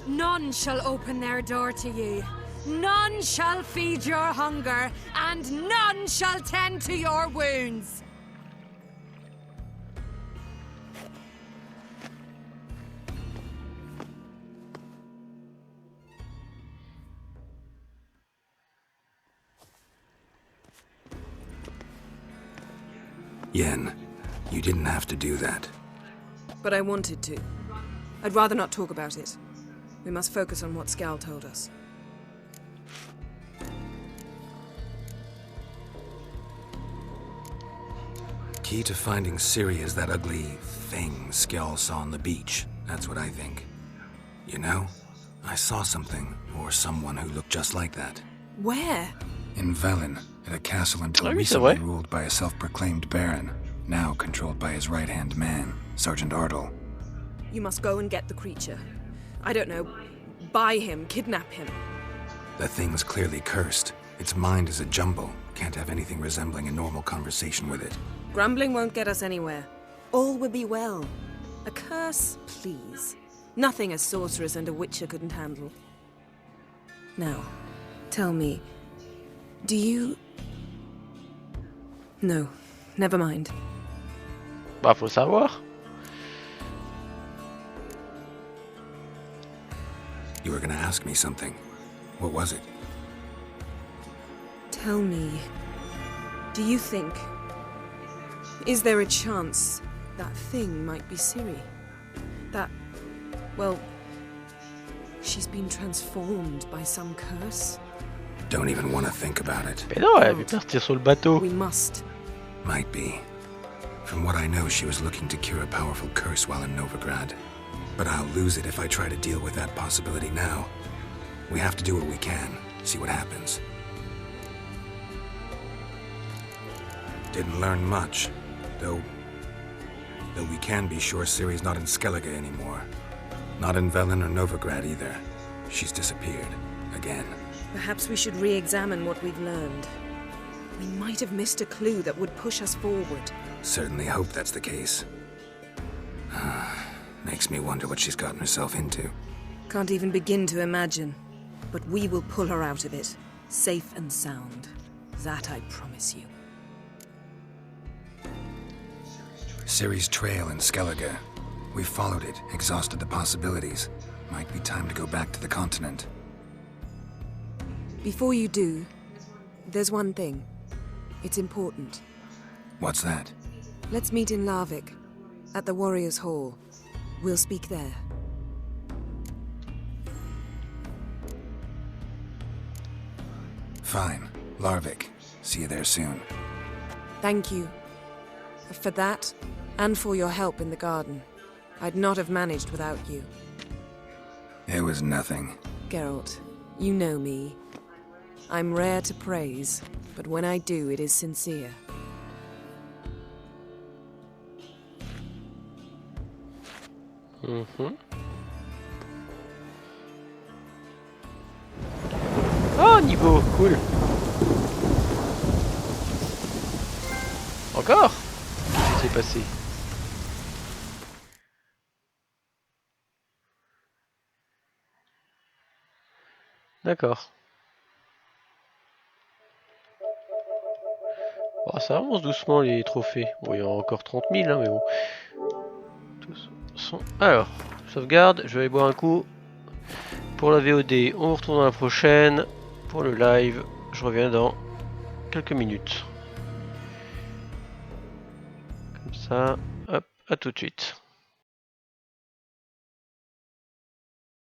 None shall open their door to you. None shall feed your hunger, and none shall tend to your wounds. Yen, you didn't have to do that. But I wanted to. I'd rather not talk about it. We must focus on what Scal told us. Key to finding Ciri is that ugly thing Skjall saw on the beach. That's what I think. You know, I saw something, or someone who looked just like that. Where? In Velen, at a castle until recently ruled by a self-proclaimed baron, now controlled by his right-hand man, Sergeant Ardle. You must go and get the creature. I don't know, buy him, kidnap him. The thing's clearly cursed. Its mind is a jumble. Can't have anything resembling a normal conversation with it. Grumbling won't get us anywhere. All will be well. A curse, please. Nothing a sorceress and a witcher couldn't handle. Now, tell me, do you... No, never mind. Bah, faut savoir. You were gonna ask me something. What was it? Tell me, do you think... Is there a chance that thing might be Ciri? That... well... she's been transformed by some curse? Don't even want to think about it. Mais non, elle veut partir sur le bateau. We must. Might be. From what I know, she was looking to cure a powerful curse while in Novigrad. But I'll lose it if I try to deal with that possibility now. We have to do what we can, see what happens. Didn't learn much, though we can be sure Ciri's not in Skellige anymore. Not in Velen or Novigrad either. She's disappeared. Again. Perhaps we should re-examine what we've learned. We might have missed a clue that would push us forward. Certainly hope that's the case. Makes me wonder what she's gotten herself into. Can't even begin to imagine. But we will pull her out of it. Safe and sound. That I promise you. Ciri's trail in Skellige. We've followed it, exhausted the possibilities. Might be time to go back to the continent. Before you do, there's one thing. It's important. What's that? Let's meet in Larvik, at the Warriors' Hall. We'll speak there. Fine. Larvik. See you there soon. Thank you. For that, and for your help in the garden. I'd not have managed without you. It was nothing. Geralt, you know me. I'm rare to praise, but when I do, it is sincere. Ah, niveau, cool. Encore? Qu'est-ce qui s'est passé? D'accord. Bon, ça avance doucement les trophées. Bon, il y en a encore 30 000, hein, mais bon. Tous sont... Alors, sauvegarde, je vais aller boire un coup. Pour la VOD, on retourne dans la prochaine. Pour le live, je reviens dans quelques minutes. Comme ça, hop, à tout de suite.